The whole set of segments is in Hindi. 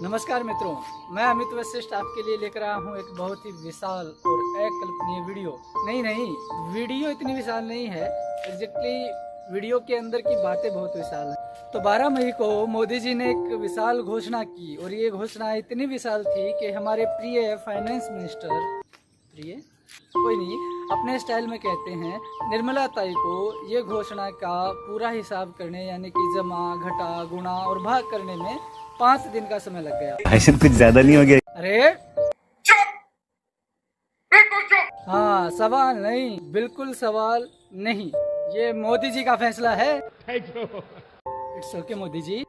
नमस्कार मित्रों, मैं अमित वशिष्ठ आपके लिए लेकर आया हूँ एक बहुत ही विशाल और अकल्पनीय वीडियो। नहीं, वीडियो इतनी विशाल नहीं है, एग्जैक्टली वीडियो के अंदर की बातें बहुत विशाल हैं। तो 12 मई को मोदी जी ने एक विशाल घोषणा की और ये घोषणा इतनी विशाल थी कि हमारे प्रिय फाइनेंस मिनिस्टर, कोई नहीं, अपने स्टाइल में कहते हैं, निर्मला ताई को ये घोषणा का पूरा हिसाब करने यानी कि जमा घटा गुणा और भाग करने में 5 दिन का समय लग गया। ऐसे कुछ ज्यादा नहीं हो गया? अरे हाँ, सवाल नहीं, बिल्कुल सवाल नहीं, ये मोदी जी का फैसला है। It's okay Modi ji.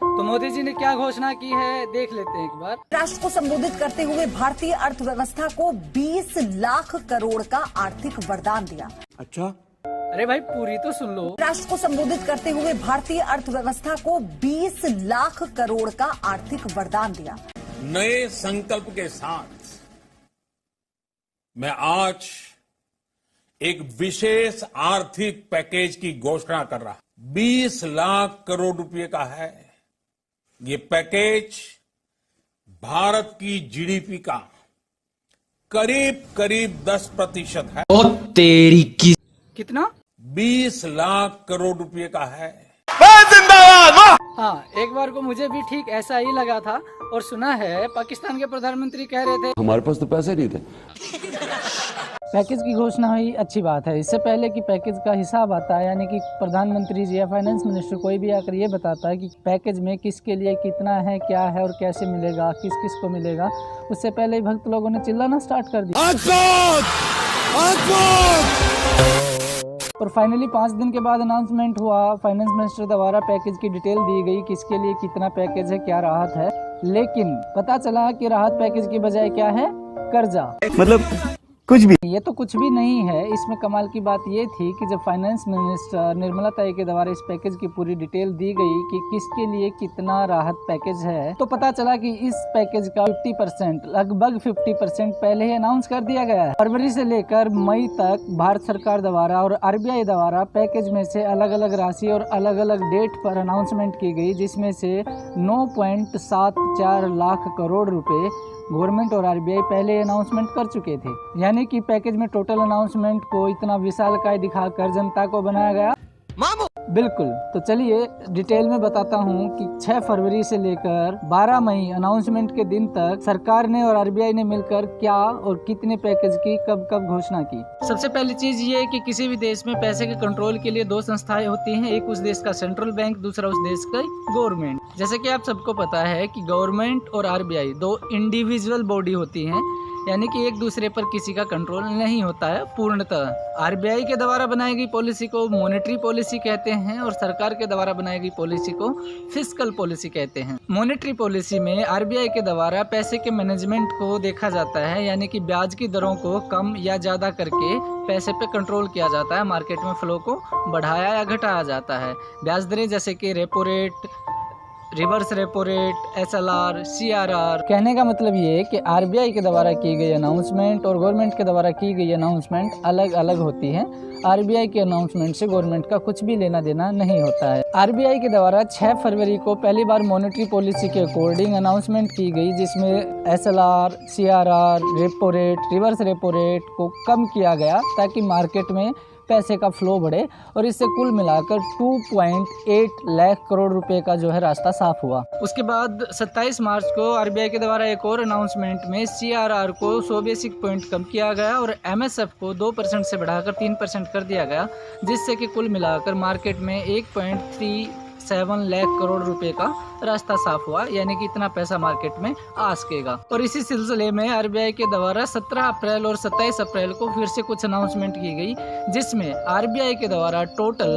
तो मोदी जी ने क्या घोषणा की है देख लेते हैं एक बार। राष्ट्र को संबोधित करते हुए भारतीय अर्थव्यवस्था को 20 लाख करोड़ का आर्थिक वरदान दिया। अच्छा, अरे भाई पूरी तो सुन लो। राष्ट्र को संबोधित करते हुए भारतीय अर्थव्यवस्था को 20 लाख करोड़ का आर्थिक वरदान दिया। नए संकल्प के साथ मैं आज एक विशेष आर्थिक पैकेज की घोषणा कर रहा हूं। 20 लाख करोड़ रुपए का है ये पैकेज। भारत की जीडीपी का करीब 10% है। ओ तेरी की कितना? 20 लाख करोड़ रुपए का है। हाँ, एक बार को मुझे भी ठीक ऐसा ही लगा था और सुना है पाकिस्तान के प्रधानमंत्री कह रहे थे हमारे पास तो पैसे नहीं थे। पैकेज की घोषणा हुई, अच्छी बात है। इससे पहले कि पैकेज का हिसाब आता है, यानी कि प्रधानमंत्री जी या फाइनेंस मिनिस्टर कोई भी आकर ये बताता है कि पैकेज में किसके लिए कितना है, क्या है और कैसे मिलेगा, किस किस को मिलेगा, उससे पहले ही भक्त लोगों ने चिल्लाना स्टार्ट कर दिया। और फाइनली 5 दिन के बाद अनाउंसमेंट हुआ, फाइनेंस मिनिस्टर द्वारा पैकेज की डिटेल दी गई, किसके लिए कितना पैकेज है, क्या राहत है। लेकिन पता चला कि राहत पैकेज की बजाय क्या है, कर्जा। मतलब कुछ भी। ये तो कुछ भी नहीं है। इसमें कमाल की बात ये थी कि जब फाइनेंस मिनिस्टर निर्मला ताई के द्वारा इस पैकेज की पूरी डिटेल दी गई कि किसके लिए कितना राहत पैकेज है, तो पता चला कि इस पैकेज का 50%, लगभग 50% पहले ही अनाउंस कर दिया गया है। फरवरी से लेकर मई तक भारत सरकार द्वारा और आरबीआई द्वारा पैकेज में से अलग अलग राशि और अलग अलग डेट पर अनाउंसमेंट की गई, जिसमें से 9.74 लाख करोड़ रुपए गवर्नमेंट और आरबीआई पहले अनाउंसमेंट कर चुके थे। यानी कि पैकेज में टोटल अनाउंसमेंट को इतना विशालकाय दिखाकर जनता को बनाया गया मामू। बिल्कुल। तो चलिए डिटेल में बताता हूँ कि 6 फरवरी से लेकर 12 मई अनाउंसमेंट के दिन तक सरकार ने और आरबीआई ने मिलकर क्या और कितने पैकेज की कब कब घोषणा की। सबसे पहली चीज ये है कि किसी भी देश में पैसे के कंट्रोल के लिए 2 संस्थाएं होती हैं, एक उस देश का सेंट्रल बैंक, दूसरा उस देश का गवर्नमेंट। जैसे कि आप सबको पता है कि गवर्नमेंट और आरबीआई 2 इंडिविजुअल बॉडी होती हैं, यानी कि एक दूसरे पर किसी का कंट्रोल नहीं होता है पूर्णतः। आरबीआई के द्वारा बनाई गई पॉलिसी को मॉनेटरी पॉलिसी कहते हैं और सरकार के द्वारा बनाई गई पॉलिसी को फिस्कल पॉलिसी कहते हैं। मॉनेटरी पॉलिसी में आरबीआई के द्वारा पैसे के मैनेजमेंट को देखा जाता है, यानी कि ब्याज की दरों को कम या ज्यादा करके पैसे पे कंट्रोल किया जाता है, मार्केट में फ्लो को बढ़ाया या घटाया जाता है। ब्याज दरें जैसे कि repo rate, reverse repo rate, SLR, CRR. कहने का मतलब ये है कि आरबीआई के द्वारा की गई अनाउंसमेंट और गवर्नमेंट के द्वारा की गई अनाउंसमेंट अलग अलग होती है। आरबीआई के अनाउंसमेंट से गवर्नमेंट का कुछ भी लेना देना नहीं होता है। आरबीआई के द्वारा 6 फरवरी को पहली बार मॉनेटरी पॉलिसी के अकॉर्डिंग अनाउंसमेंट की गई, जिसमें SLR, CRR, repo rate, reverse repo rate को कम किया गया ताकि मार्केट में पैसे का फ्लो बढ़े, और इससे कुल मिलाकर 2.8 लाख करोड़ रुपए का जो है रास्ता साफ हुआ। उसके बाद 27 मार्च को आरबीआई के द्वारा एक और अनाउंसमेंट में सीआरआर को 100 बेसिक पॉइंट कम किया गया और एमएसएफ को 2% से बढ़ाकर 3% कर दिया गया, जिससे कि कुल मिलाकर मार्केट में 1.37 लाख करोड़ रुपए का रास्ता साफ हुआ, यानी कि इतना पैसा मार्केट में आ सकेगा। और इसी सिलसिले में आरबीआई के द्वारा 17 अप्रैल और 27 अप्रैल को फिर से कुछ अनाउंसमेंट की गई, जिसमें आरबीआई के द्वारा टोटल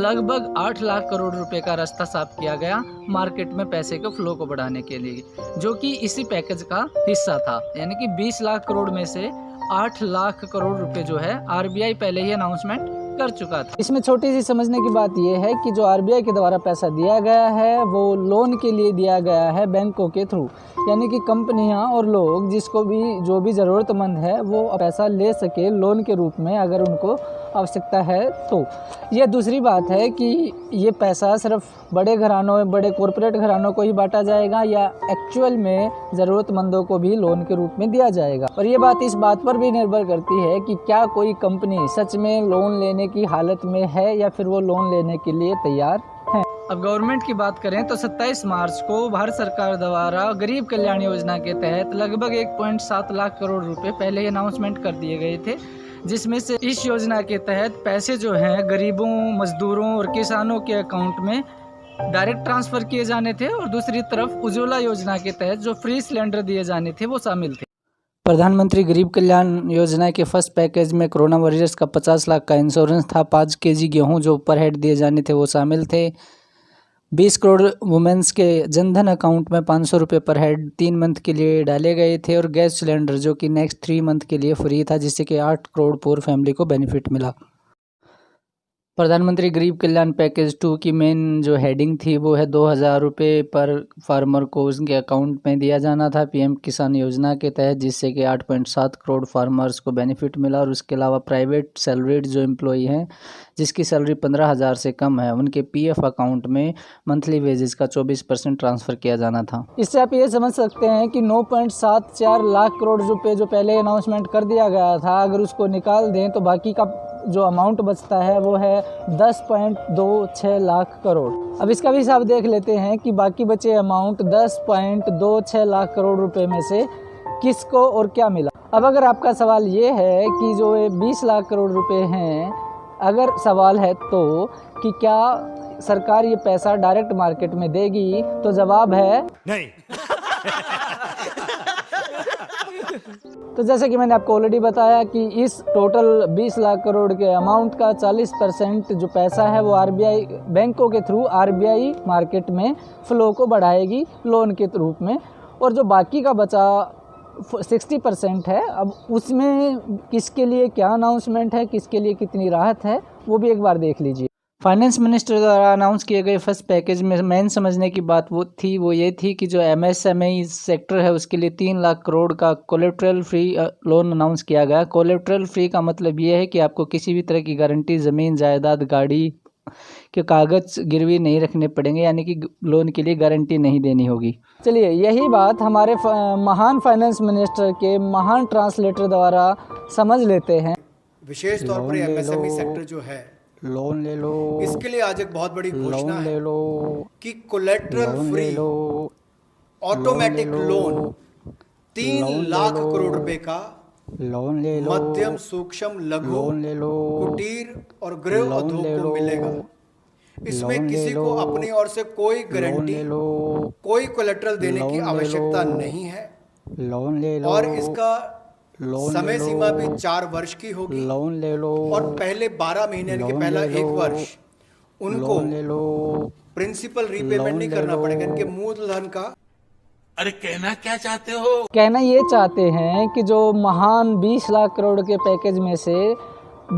लगभग 8 लाख करोड़ रुपए का रास्ता साफ किया गया मार्केट में पैसे के फ्लो को बढ़ाने के लिए, जो कि इसी पैकेज का हिस्सा था। यानी कि 20 लाख करोड़ में से 8 लाख करोड़ रुपए जो है आरबीआई पहले ही अनाउंसमेंट कर चुका था। इसमें छोटी सी समझने की बात यह है कि जो आरबीआई के द्वारा पैसा दिया गया है वो लोन के लिए दिया गया है बैंकों के थ्रू, यानी कि कंपनियां और लोग जिसको भी जो भी ज़रूरतमंद है वो पैसा ले सके लोन के रूप में, अगर उनको आवश्यकता है तो। ये दूसरी बात है कि ये पैसा सिर्फ बड़े घरानों, बड़े कॉरपोरेट घरानों को ही बांटा जाएगा या एक्चुअल में ज़रूरतमंदों को भी लोन के रूप में दिया जाएगा। और ये बात इस बात पर भी निर्भर करती है कि क्या कोई कंपनी सच में लोन लेने की हालत में है या फिर वो लोन लेने के लिए तैयार है। अब गवर्नमेंट की बात करें तो 27 मार्च को भारत सरकार द्वारा गरीब कल्याण योजना के तहत लगभग 1.7 लाख करोड़ रुपए पहले ही अनाउंसमेंट कर दिए गए थे, जिसमें से इस योजना के तहत पैसे जो हैं गरीबों, मजदूरों और किसानों के अकाउंट में डायरेक्ट ट्रांसफ़र किए जाने थे और दूसरी तरफ उज्ज्वला योजना के तहत जो फ्री सिलेंडर दिए जाने थे वो शामिल थे। प्रधानमंत्री गरीब कल्याण योजना के फर्स्ट पैकेज में कोरोना वॉरियर्स का 50 लाख का इंश्योरेंस था, 5 केजी गेहूं जो पर हेड दिए जाने थे वो शामिल थे, 20 करोड़ वुमेन्स के जनधन अकाउंट में 500 रुपये पर हेड 3 मंथ के लिए डाले गए थे और गैस सिलेंडर जो कि नेक्स्ट 3 मंथ के लिए फ्री था, जिससे कि 8 करोड़ पुअर फैमिली को बेनिफिट मिला। प्रधानमंत्री गरीब कल्याण पैकेज 2 की मेन जो हेडिंग थी वो है 2000 रुपये पर फार्मर को उसके अकाउंट में दिया जाना था पीएम किसान योजना के तहत, जिससे कि 8.7 करोड़ फार्मर्स को बेनिफिट मिला। और उसके अलावा प्राइवेट सैलरीड जो एम्प्लॉई हैं जिसकी सैलरी 15,000 से कम है उनके पीएफ अकाउंट में मंथली वेजेस का 24% ट्रांसफ़र किया जाना था। इससे आप ये समझ सकते हैं कि 9.74 लाख करोड़ रुपये जो पहले अनाउंसमेंट कर दिया गया था, अगर उसको निकाल दें तो बाकी का जो अमाउंट बचता है वो है 10.26 लाख करोड़। अब इसका भी हिसाब देख लेते हैं कि बाकी बचे अमाउंट 10.26 लाख करोड़ रुपए में से किसको और क्या मिला। अब अगर आपका सवाल ये है कि जो 20 लाख करोड़ रुपए हैं, अगर सवाल है तो कि क्या सरकार ये पैसा डायरेक्ट मार्केट में देगी, तो जवाब है नहीं। तो जैसे कि मैंने आपको ऑलरेडी बताया कि इस टोटल 20 लाख करोड़ के अमाउंट का 40% जो पैसा है वो आरबीआई बैंकों के थ्रू आरबीआई मार्केट में फ्लो को बढ़ाएगी लोन के रूप में, और जो बाकी का बचा 60% है, अब उसमें किसके लिए क्या अनाउंसमेंट है, किसके लिए कितनी राहत है, वो भी एक बार देख लीजिए। फाइनेंस मिनिस्टर द्वारा अनाउंस किए गए फर्स्ट पैकेज में मेन समझने की बात वो ये थी कि जो एमएसएमई सेक्टर है उसके लिए 3 लाख करोड़ का कोलेट्रल फ्री लोन अनाउंस किया गया। कोलेट्रल फ्री का मतलब ये है कि आपको किसी भी तरह की गारंटी ज़मीन, जायदाद, गाड़ी के कागज़ गिरवी नहीं रखने पड़ेंगे, यानी कि लोन के लिए गारंटी नहीं देनी होगी। चलिए, यही बात हमारे महान फाइनेंस मिनिस्टर के महान ट्रांसलेटर द्वारा समझ लेते हैं। विशेष तौर पर एमएसएमई सेक्टर जो है, लोन ले लो, इसके लिए आज एक बहुत बड़ी घोषणा है ले लो कि collateral free automatic loan 3 lakh crore रुपए का लोन ले लो, मध्यम, सूक्ष्म, लघु, लोन ले लो, कुटीर और गृह उद्योग को मिलेगा। इसमें किसी को अपनी ओर से कोई गारंटी, कोई कोलेट्रल देने की आवश्यकता नहीं है। लोन ले लो, और इसका समय सीमा भी 4 वर्ष की होगी। लोन ले लो, और पहले 12 महीने के पहला 1 वर्ष उनको प्रिंसिपल रीपेमेंट नहीं करना पड़ेगा, इनके मूलधन का। अरे कहना क्या चाहते हो? कहना ये चाहते हैं कि जो महान 20 लाख करोड़ के पैकेज में से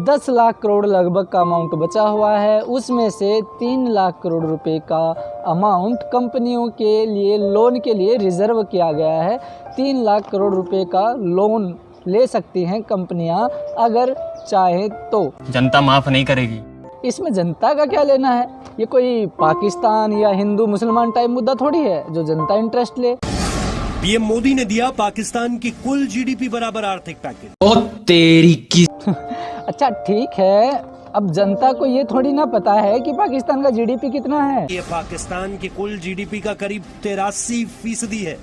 10 लाख करोड़ लगभग का अमाउंट बचा हुआ है, उसमें से 3 लाख करोड़ रुपए का अमाउंट कंपनियों के लिए लोन के लिए रिजर्व किया गया है। 3 लाख करोड़ रुपए का लोन ले सकती हैं कंपनियां अगर चाहे तो। जनता माफ नहीं करेगी। इसमें जनता का क्या लेना है? ये कोई पाकिस्तान या हिंदू मुसलमान टाइप मुद्दा थोड़ी है जो जनता इंटरेस्ट ले। पीएम मोदी ने दिया पाकिस्तान की कुल जीडीपी बराबर आर्थिक पैकेज। ओ तेरी की। अच्छा ठीक है, अब जनता को ये थोड़ी ना पता है कि पाकिस्तान का जीडीपी कितना है। ये पाकिस्तान की कुल जीडीपी का करीब 83% है।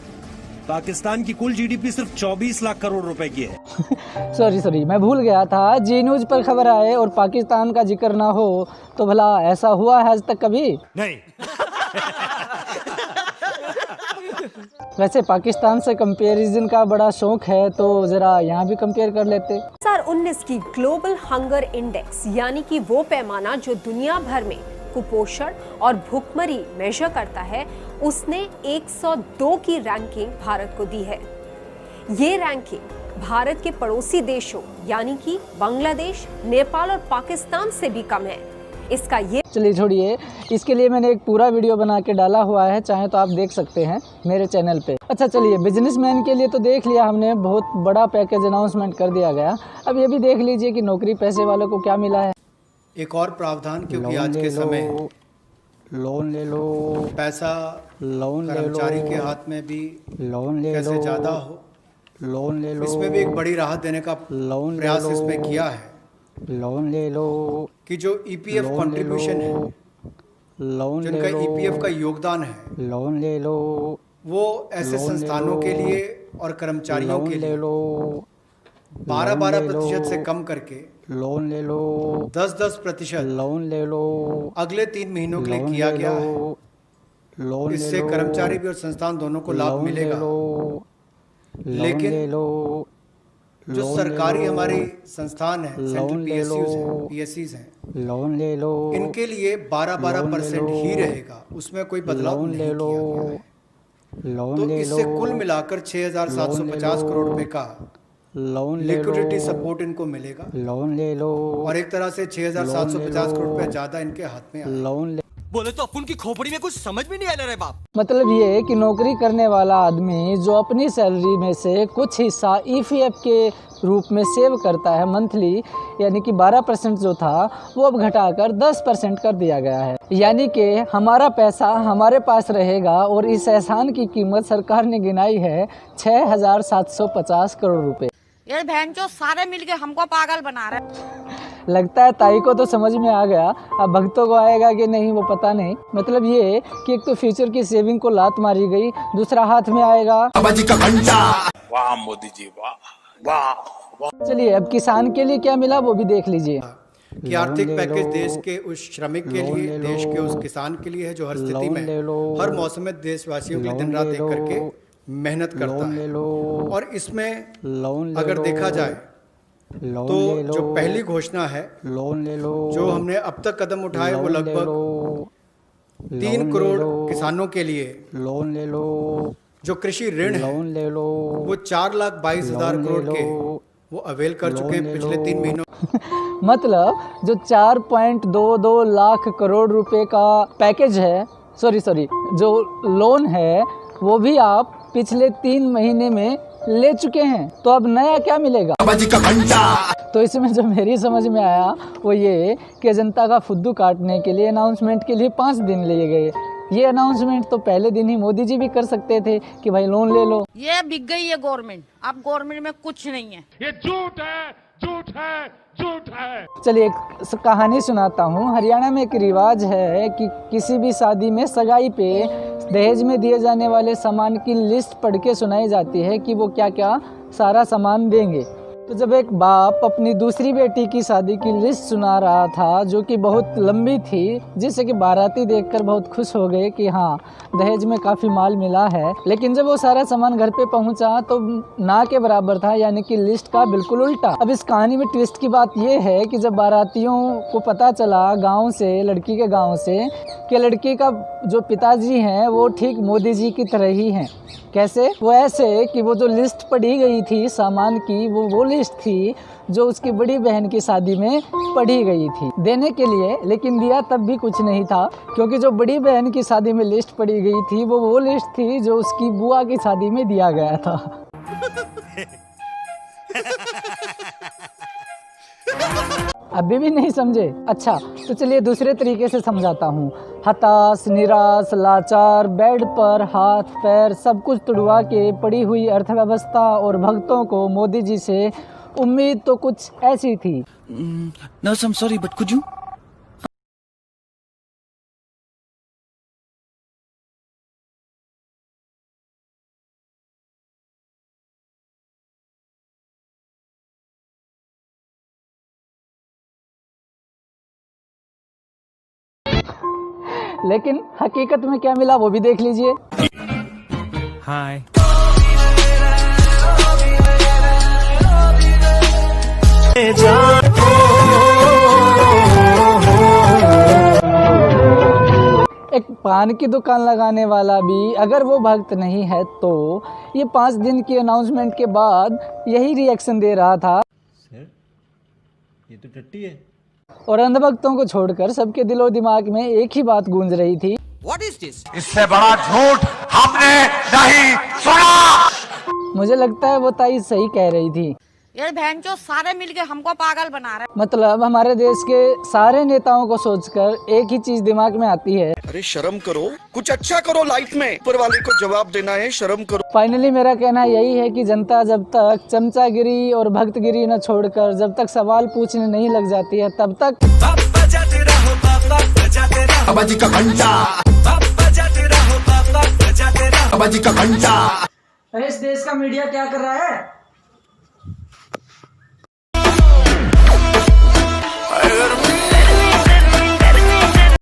पाकिस्तान की कुल जीडीपी सिर्फ 24 लाख करोड़ रुपए की है। सॉरी, मैं भूल गया था। जी न्यूज पर खबर आए और पाकिस्तान का जिक्र ना हो तो भला ऐसा हुआ है आज तक कभी? नहीं। वैसे पाकिस्तान से कंपैरिजन का बड़ा शौक है तो जरा यहाँ भी कंपेयर कर लेते। 2019 की ग्लोबल हंगर इंडेक्स यानी कि वो पैमाना जो दुनिया भर में कुपोषण और भूखमरी मेजर करता है, उसने 102 की रैंकिंग भारत को दी है। ये रैंकिंग भारत के पड़ोसी देशों यानी कि बांग्लादेश, नेपाल और पाकिस्तान से भी कम है। इसका ये चलिए छोड़िए, इसके लिए मैंने एक पूरा वीडियो बना के डाला हुआ है, चाहे तो आप देख सकते हैं मेरे चैनल पे। अच्छा चलिए, बिजनेसमैन के लिए तो देख लिया हमने, बहुत बड़ा पैकेज अनाउंसमेंट कर दिया गया। अब ये भी देख लीजिए कि नौकरी पैसे वालों को क्या मिला है। एक और प्रावधान, क्योंकि आज के समय लोन ले लो, पैसा लोन ले लो, कर्मचारी के हाथ में भी लोन ले कैसे लो, ज़्यादा हो, लोन ले लो, इसमें भी एक बड़ी राहत देने का प्रयास इसमें किया है लोन ले लो कि जो ईपीएफ कंट्रीब्यूशन है, लोन ले जिनका लो, ईपीएफ का योगदान है, लोन ले लो, वो ऐसे संस्थानों के लिए और कर्मचारियों के लिए 12% से कम करके लोन ले लो, 10% लोन ले लो, अगले 3 महीनों के लिए किया गया है। लोन इससे कर्मचारी भी और संस्थान दोनों को लाभ मिलेगा। लेकिन जो सरकारी हमारी संस्थान है, सेंट्रल पीएससीज हैं, लोन ले लो, इनके लिए 12% ही रहेगा, उसमें कोई बदलाव नहीं किया गया है। तो इससे कुल मिलाकर 6,750 करोड़ रुपए का लोन लिक्विडिटी सपोर्ट इनको मिलेगा, लोन ले लो, और एक तरह से 6,750 करोड़ रुपए ज्यादा इनके हाथ में आएगा। लोन ले। बोले तो अपन की खोपड़ी में कुछ समझ में नहीं आ रहा है बाप। मतलब ये कि नौकरी करने वाला आदमी जो अपनी सैलरी में से कुछ हिस्सा ईपीएफ के रूप में सेव करता है मंथली, यानी कि 12% जो था वो अब घटाकर 10% कर दिया गया है। यानी कि हमारा पैसा हमारे पास रहेगा, और इस एहसान की कीमत सरकार ने गिनाई है 6,750 करोड़ रुपए। ये बहन जो सारे मिलके हमको पागल बना रहे। लगता है ताई को तो समझ में आ गया, अब भक्तों को आएगा कि नहीं वो पता नहीं। मतलब ये कि एक तो फ्यूचर की सेविंग को लात मारी गई, दूसरा हाथ में आएगा। वाह मोदी जी, वाह वाह। चलिए अब किसान के लिए क्या मिला वो भी देख लीजिए कि आर्थिक पैकेज देश के उस श्रमिक के लिए, देश के उस किसान के लिए है जो हर स्थिति में, हर मौसम में देशवासियों के लिए दिन रात एक करके मेहनत करता है। और इसमें अगर देखा जाए तो जो पहली घोषणा है, लोन ले लो, जो हमने अब तक कदम उठाए, वो लगभग 3 करोड़ किसानों के लिए लोन ले लो, जो कृषि ऋण है, लोन ले लो, वो 4,22,000 करोड़ के वो अवेल कर चुके हैं पिछले 3 महीनों। मतलब जो 4.22 लाख करोड़ रुपए का पैकेज है, सॉरी जो लोन है, वो भी आप पिछले 3 महीने में ले चुके हैं। तो अब नया क्या मिलेगा? तो इसमें जो मेरी समझ में आया वो ये कि जनता का फुद्दू काटने के लिए अनाउंसमेंट के लिए 5 दिन लिए गए। ये अनाउंसमेंट तो पहले दिन ही मोदी जी भी कर सकते थे कि भाई लोन ले लो। ये बिक गई है गवर्नमेंट, अब गवर्नमेंट में कुछ नहीं है। ये झूठ है, झूठ है, झूठ है। चलिए एक कहानी सुनाता हूँ। हरियाणा में एक रिवाज है कि किसी भी शादी में सगाई पे दहेज में दिए जाने वाले सामान की लिस्ट पढ़ के सुनाई जाती है कि वो क्या क्या सारा सामान देंगे। तो जब एक बाप अपनी दूसरी बेटी की शादी की लिस्ट सुना रहा था, जो कि बहुत लंबी थी, जिससे कि बाराती देखकर बहुत खुश हो गए कि हाँ दहेज में काफ़ी माल मिला है, लेकिन जब वो सारा सामान घर पे पहुंचा तो ना के बराबर था, यानी कि लिस्ट का बिल्कुल उल्टा। अब इस कहानी में ट्विस्ट की बात ये है कि जब बारातियों को पता चला गाँव से, लड़की के गाँव से, कि लड़की का जो पिताजी हैं वो ठीक मोदी जी की तरह ही हैं। कैसे? वो ऐसे कि वो जो लिस्ट पढ़ी गई थी सामान की, वो लिस्ट थी जो उसकी बड़ी बहन की शादी में पढ़ी गई थी देने के लिए, लेकिन दिया तब भी कुछ नहीं था, क्योंकि जो बड़ी बहन की शादी में लिस्ट पढ़ी गई थी वो लिस्ट थी जो उसकी बुआ की शादी में दिया गया था। अभी भी नहीं समझे? अच्छा तो चलिए दूसरे तरीके से समझाता हूँ। हताश, निराश, लाचार, बेड पर हाथ पैर सब कुछ तुड़वा के पड़ी हुई अर्थव्यवस्था और भक्तों को मोदी जी से उम्मीद तो कुछ ऐसी थी। Nurse, I am sorry but could you? लेकिन हकीकत में क्या मिला वो भी देख लीजिए। हाय। एक पान की दुकान लगाने वाला भी अगर वो भक्त नहीं है तो ये 5 दिन की अनाउंसमेंट के बाद यही रिएक्शन दे रहा था। सर ये तो टट्टी है। और अंधभक्तों को छोड़कर सबके दिलो दिमाग में एक ही बात गूंज रही थी, इससे बड़ा झूठ हमने नहीं सुना। मुझे लगता है वो ताई सही कह रही थी। ये बहन जो सारे मिलके हमको पागल बना रहे। मतलब हमारे देश के सारे नेताओं को सोचकर एक ही चीज दिमाग में आती है, अरे शर्म करो, कुछ अच्छा करो लाइफ में, ऊपर वाले को जवाब देना है, शर्म करो। फाइनली मेरा कहना यही है कि जनता जब तक चमचागिरी और भक्तगिरी न छोड़कर जब तक सवाल पूछने नहीं लग जाती है तब तक बाबाजी का घंटा, बाबाजी का घंटा। इस देश का मीडिया क्या कर रहा है?